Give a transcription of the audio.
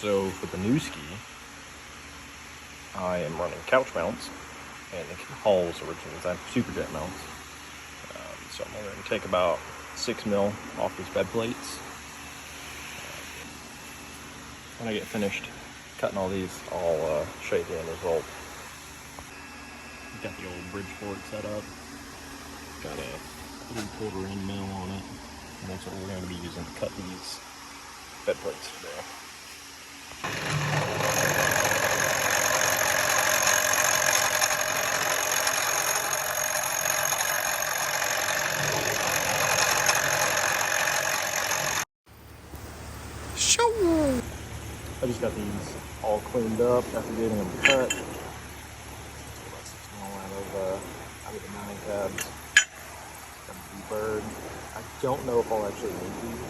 So for the new ski, I am running couch mounts, and the Hall's originally designed for Superjet mounts. So I'm going to take about 6 mil off these bed plates. When I get finished cutting all these, I'll show you the end result. Got the old Bridgeport set up. Got a 3/4 inch mill on it, and that's what we're going to be using to cut these bed plates today. I just got these all cleaned up after getting them cut. Out of the mounting tabs. Got a bird. I don't know if I'll actually need these.